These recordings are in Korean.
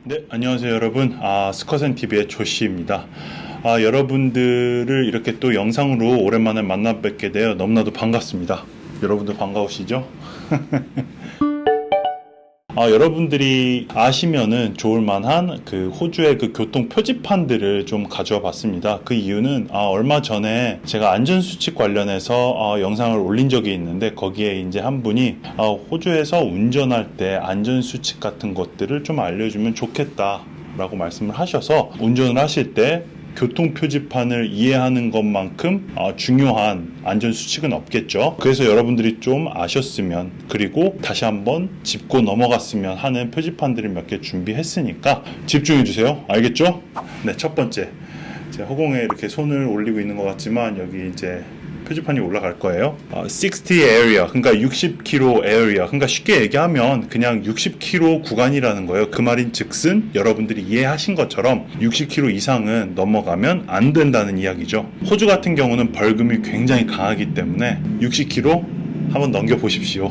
네, 안녕하세요 여러분. 스컷앤TV의 조씨입니다. 여러분들을 이렇게 또 영상으로 오랜만에 만나 뵙게 되어 너무나도 반갑습니다. 여러분들 반가우시죠? 여러분들이 아시면은 좋을 만한 그 호주의 그 교통 표지판들을 좀 가져와 봤습니다. 그 이유는 얼마 전에 제가 안전수칙 관련해서 영상을 올린 적이 있는데 거기에 이제 한 분이 호주에서 운전할 때 안전수칙 같은 것들을 좀 알려주면 좋겠다 라고 말씀을 하셔서 운전을 하실 때 교통 표지판을 이해하는 것만큼 중요한 안전수칙은 없겠죠. 그래서 여러분들이 좀 아셨으면, 그리고 다시 한번 짚고 넘어갔으면 하는 표지판들을 몇 개 준비했으니까 집중해 주세요. 알겠죠? 네, 첫 번째, 제 허공에 이렇게 손을 올리고 있는 것 같지만 여기 이제 표지판이 올라갈 거예요. 60 area, 그러니까 60km area, 그러니까 쉽게 얘기하면 그냥 60km 구간이라는 거예요. 그 말인 즉슨 여러분들이 이해하신 것처럼 60km 이상은 넘어가면 안 된다는 이야기죠. 호주 같은 경우는 벌금이 굉장히 강하기 때문에 60km 한번 넘겨보십시오.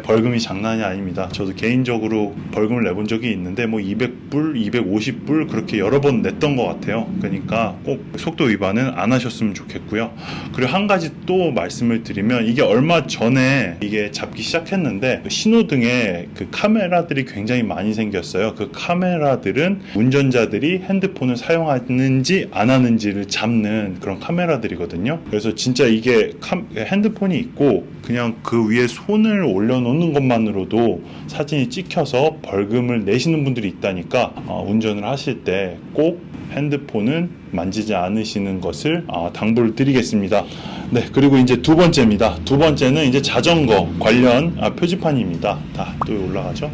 벌금이 장난이 아닙니다. 저도 개인적으로 벌금을 내본 적이 있는데 200불, 250불 그렇게 여러 번 냈던 것 같아요. 그러니까 꼭 속도 위반은 안 하셨으면 좋겠고요. 그리고 한 가지 또 말씀을 드리면, 이게 얼마 전에 이게 잡기 시작했는데 신호등에 그 카메라들이 굉장히 많이 생겼어요. 그 카메라들은 운전자들이 핸드폰을 사용하는지 안 하는지를 잡는 그런 카메라들이거든요. 그래서 진짜 이게 핸드폰이 있고 그냥 그 위에 손을 올려놓는 것만으로도 사진이 찍혀서 벌금을 내시는 분들이 있다니까 운전을 하실 때 꼭 핸드폰은 만지지 않으시는 것을 당부를 드리겠습니다. 네, 그리고 이제 두 번째입니다. 두 번째는 이제 자전거 관련 표지판입니다. 또 올라가죠.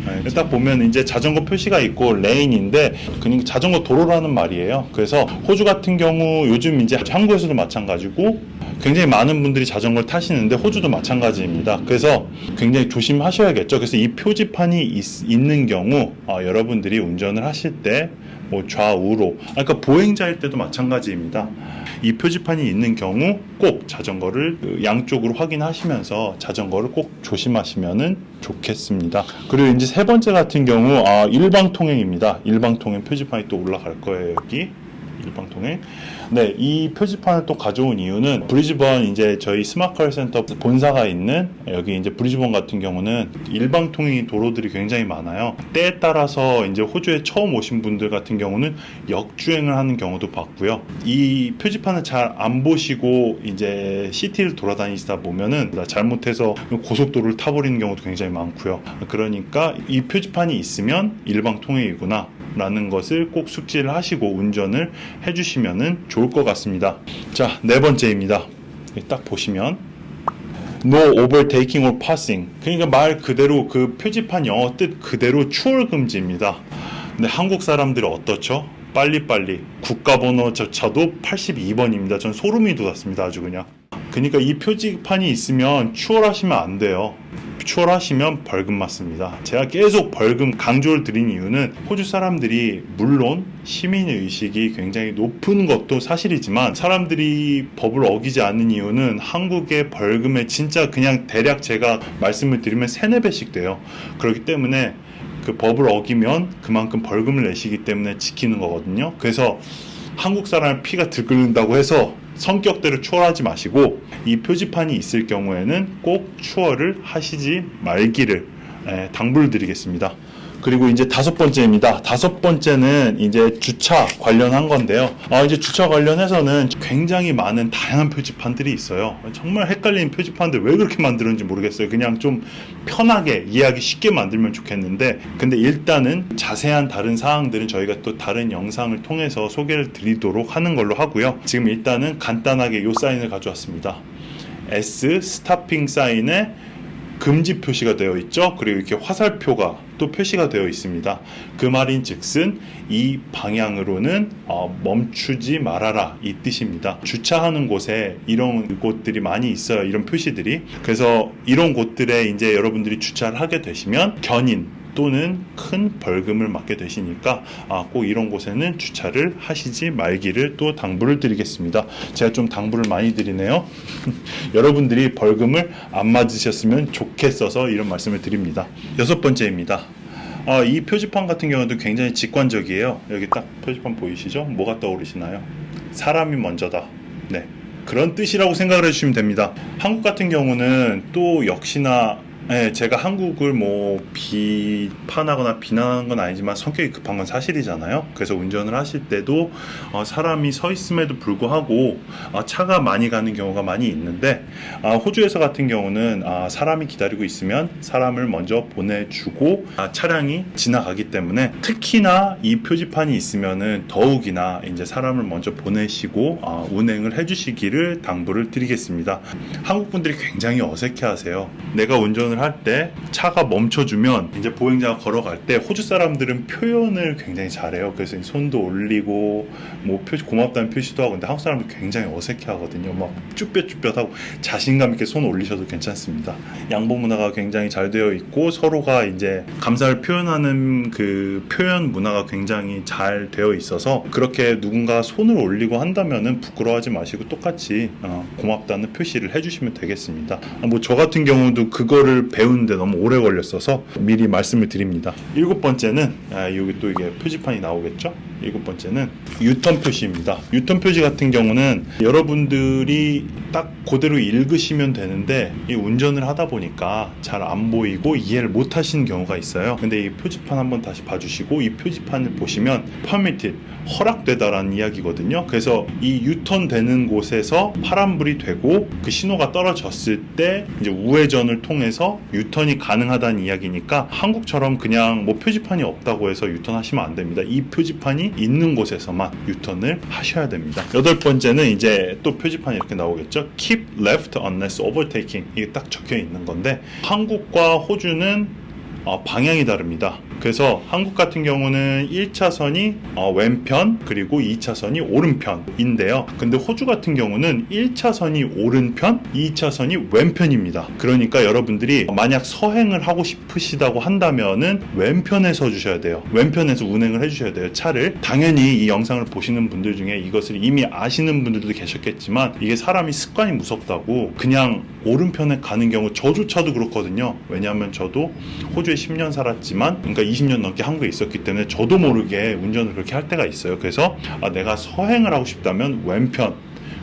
네, 딱 보면 이제 자전거 표시가 있고 레인인데 그러니까 자전거 도로라는 말이에요. 그래서 호주 같은 경우 요즘 이제 한국에서도 마찬가지고 굉장히 많은 분들이 자전거를 타시는데 호주도 마찬가지입니다. 그래서 굉장히 조심하셔야겠죠. 그래서 이 표지판이 있는 경우 여러분들이 운전을 하실 때 좌우로, 그러니까 보행자일 때도 마찬가지입니다. 이 표지판이 있는 경우 꼭 자전거를 양쪽으로 확인하시면서 자전거를 꼭 조심하시면 좋겠습니다. 그리고 이제 세 번째 같은 경우 일방통행입니다. 일방통행 표지판이 또 올라갈 거예요. 여기 일방통행. 네, 이 표지판을 또 가져온 이유는 브리즈번 이제 저희 스마트컬 센터 본사가 있는 여기 이제 브리즈번 같은 경우는 일방통행 도로들이 굉장히 많아요. 때에 따라서 이제 호주에 처음 오신 분들 같은 경우는 역주행을 하는 경우도 봤고요. 이 표지판을 잘 안 보시고 이제 시티를 돌아다니시다 보면은 잘못해서 고속도로를 타버리는 경우도 굉장히 많고요. 그러니까 이 표지판이 있으면 일방통행이구나 라는 것을 꼭 숙지를 하시고 운전을 해주시면 좋을 것 같습니다. 자, 네 번째입니다. 딱 보시면 No overtaking or passing, 그러니까 말 그대로 그 표지판 영어 뜻 그대로 추월 금지입니다. 근데 한국 사람들은 어떻죠? 빨리빨리 국가번호조차도 82번입니다. 전 소름이 돋았습니다. 아주 그냥. 그러니까 이 표지판이 있으면 추월하시면 안 돼요. 추월하시면 벌금 맞습니다. 제가 계속 벌금 강조를 드린 이유는 호주 사람들이 물론 시민의식이 굉장히 높은 것도 사실이지만 사람들이 법을 어기지 않는 이유는 한국의 벌금에 진짜 그냥 대략 제가 말씀을 드리면 3-4배씩 돼요. 그렇기 때문에 그 법을 어기면 그만큼 벌금을 내시기 때문에 지키는 거거든요. 그래서 한국 사람의 피가 들끓는다고 해서 성격대로 추월하지 마시고 이 표지판이 있을 경우에는 꼭 추월을 하시지 말기를 당부를 드리겠습니다. 그리고 이제 다섯 번째입니다. 다섯 번째는 이제 주차 관련한 건데요. 이제 주차 관련해서는 굉장히 많은 다양한 표지판들이 있어요. 정말 헷갈리는 표지판들 왜 그렇게 만드는지 모르겠어요. 그냥 좀 편하게 이해하기 쉽게 만들면 좋겠는데, 근데 일단은 자세한 다른 사항들은 저희가 또 다른 영상을 통해서 소개를 드리도록 하는 걸로 하고요. 지금 일단은 간단하게 이 사인을 가져왔습니다. S 스탑핑 사인에 금지 표시가 되어 있죠. 그리고 이렇게 화살표가 또 표시가 되어 있습니다. 그 말인 즉슨 이 방향으로는 멈추지 말아라 이 뜻입니다. 주차하는 곳에 이런 곳들이 많이 있어요. 이런 표시들이. 그래서 이런 곳들에 이제 여러분들이 주차를 하게 되시면 견인 또는 큰 벌금을 맞게 되시니까 꼭 이런 곳에는 주차를 하시지 말기를 또 당부를 드리겠습니다. 제가 좀 당부를 많이 드리네요. 여러분들이 벌금을 안 맞으셨으면 좋겠어서 이런 말씀을 드립니다. 여섯 번째입니다. 이 표지판 같은 경우도 굉장히 직관적이에요. 여기 딱 표지판 보이시죠? 뭐가 떠오르시나요? 사람이 먼저다. 네, 그런 뜻이라고 생각을 해주시면 됩니다. 한국 같은 경우는 또 역시나 제가 한국을 뭐 비판하거나 비난하는 건 아니지만 성격이 급한 건 사실이잖아요. 그래서 운전을 하실 때도 사람이 서 있음에도 불구하고 차가 많이 가는 경우가 많이 있는데, 호주에서 같은 경우는 사람이 기다리고 있으면 사람을 먼저 보내주고 차량이 지나가기 때문에, 특히나 이 표지판이 있으면은 더욱이나 이제 사람을 먼저 보내시고 운행을 해주시기를 당부를 드리겠습니다. 한국 분들이 굉장히 어색해하세요. 내가 운전을 할 때 차가 멈춰주면 이제 보행자가 걸어갈 때 호주 사람들은 표현을 굉장히 잘해요. 그래서 손도 올리고 뭐 고맙다는 표시도 하고. 근데 한국 사람들 굉장히 어색해하거든요. 막 쭈뼛쭈뼛하고. 자신감 있게 손 올리셔도 괜찮습니다. 양보 문화가 굉장히 잘 되어 있고, 서로가 이제 감사를 표현하는 그 표현 문화가 굉장히 잘 되어 있어서, 그렇게 누군가 손을 올리고 한다면은 부끄러워하지 마시고 똑같이 고맙다는 표시를 해주시면 되겠습니다. 뭐 저 같은 경우도 그거를 배우는데 너무 오래 걸렸어서 미리 말씀을 드립니다. 7번째는 여기 또 이게 표지판이 나오겠죠? 7번째는 유턴 표시입니다. 유턴 표시 같은 경우는 여러분들이 딱 그대로 읽으시면 되는데, 이 운전을 하다 보니까 잘 안 보이고 이해를 못 하시는 경우가 있어요. 근데 이 표지판 한번 다시 봐주시고, 이 표지판을 보시면 permitted, 허락되다라는 이야기거든요. 그래서 이 유턴 되는 곳에서 파란불이 되고 그 신호가 떨어졌을 때 이제 우회전을 통해서 유턴이 가능하다는 이야기니까, 한국처럼 그냥 뭐 표지판이 없다고 해서 유턴하시면 안 됩니다. 이 표지판이 있는 곳에서만 유턴을 하셔야 됩니다. 8번째는 이제 또 표지판이 이렇게 나오겠죠. Keep left unless overtaking. 이게 딱 적혀 있는 건데, 한국과 호주는 방향이 다릅니다. 그래서 한국 같은 경우는 1차선이 왼편, 그리고 2차선이 오른편인데요. 근데 호주 같은 경우는 1차선이 오른편, 2차선이 왼편입니다. 그러니까 여러분들이 만약 서행을 하고 싶으시다고 한다면은 왼편에 서 주셔야 돼요. 왼편에서 운행을 해주셔야 돼요, 차를. 당연히 이 영상을 보시는 분들 중에 이것을 이미 아시는 분들도 계셨겠지만, 이게 사람이 습관이 무섭다고 그냥 오른편에 가는 경우, 저조차도 그렇거든요. 왜냐하면 저도 호주에 10년 살았지만, 그러니까 20년 넘게 한국에 있었기 때문에 저도 모르게 운전을 그렇게 할 때가 있어요. 그래서 내가 서행을 하고 싶다면 왼편,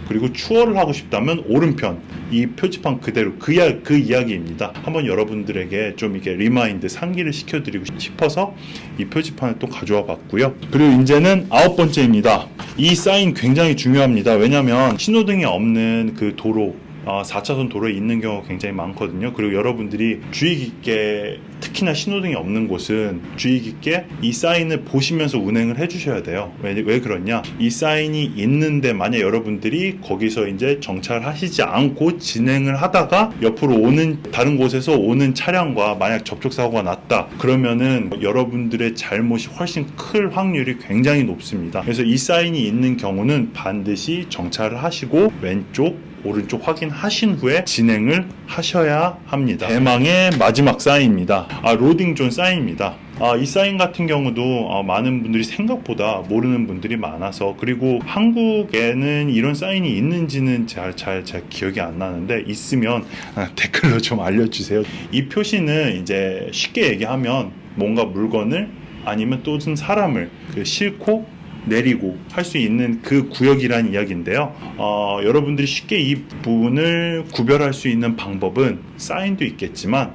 그리고 추월을 하고 싶다면 오른편, 이 표지판 그대로 그 이야기입니다. 한번 여러분들에게 좀 이게 리마인드, 상기를 시켜드리고 싶어서 이 표지판을 또 가져와 봤고요. 그리고 이제는 9번째입니다. 이 사인 굉장히 중요합니다. 왜냐하면 신호등이 없는 그 도로, 4차선 도로에 있는 경우가 굉장히 많거든요. 그리고 여러분들이 주의 깊게, 특히나 신호등이 없는 곳은 주의 깊게 이 사인을 보시면서 운행을 해주셔야 돼요. 왜 그러냐? 이 사인이 있는데 만약 여러분들이 거기서 이제 정차를 하시지 않고 진행을 하다가 옆으로 오는, 다른 곳에서 오는 차량과 만약 접촉사고가 났다, 그러면은 여러분들의 잘못이 훨씬 클 확률이 굉장히 높습니다. 그래서 이 사인이 있는 경우는 반드시 정차를 하시고 왼쪽, 오른쪽 확인하신 후에 진행을 하셔야 합니다. 대망의 마지막 사인입니다. 로딩 존 사인입니다. 이 사인 같은 경우도 많은 분들이 생각보다 모르는 분들이 많아서, 그리고 한국에는 이런 사인이 있는지는 잘 기억이 안 나는데, 있으면 댓글로 좀 알려주세요. 이 표시는 이제 쉽게 얘기하면 뭔가 물건을 아니면 또는 사람을 싣고 내리고 할 수 있는 그 구역이라는 이야기인데요. 여러분들이 쉽게 이 부분을 구별할 수 있는 방법은 사인도 있겠지만,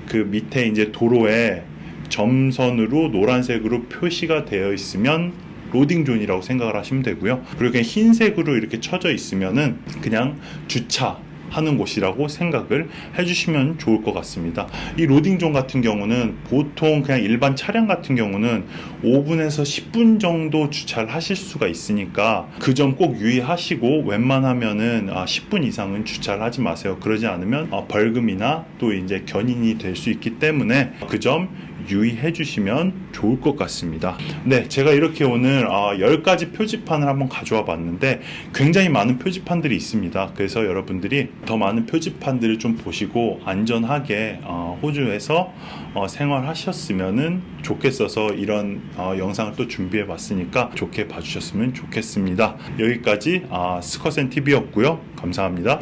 그 밑에 이제 도로에 점선으로 노란색으로 표시가 되어 있으면 로딩 존이라고 생각을 하시면 되고요. 그리고 그냥 흰색으로 이렇게 쳐져 있으면은 그냥 주차 하는 곳이라고 생각을 해주시면 좋을 것 같습니다. 이 로딩 존 같은 경우는 보통 그냥 일반 차량 같은 경우는 5분에서 10분 정도 주차를 하실 수가 있으니까 그 점 꼭 유의하시고, 웬만하면은 10분 이상은 주차를 하지 마세요. 그러지 않으면 벌금이나 또 이제 견인이 될 수 있기 때문에 그 점 유의해 주시면 좋을 것 같습니다. 네, 제가 이렇게 오늘 10가지 표지판을 한번 가져와 봤는데, 굉장히 많은 표지판들이 있습니다. 그래서 여러분들이 더 많은 표지판들을 좀 보시고 안전하게 호주에서 생활하셨으면 좋겠어서 이런 영상을 또 준비해 봤으니까 좋게 봐주셨으면 좋겠습니다. 여기까지 스컷앤TV였고요. 감사합니다.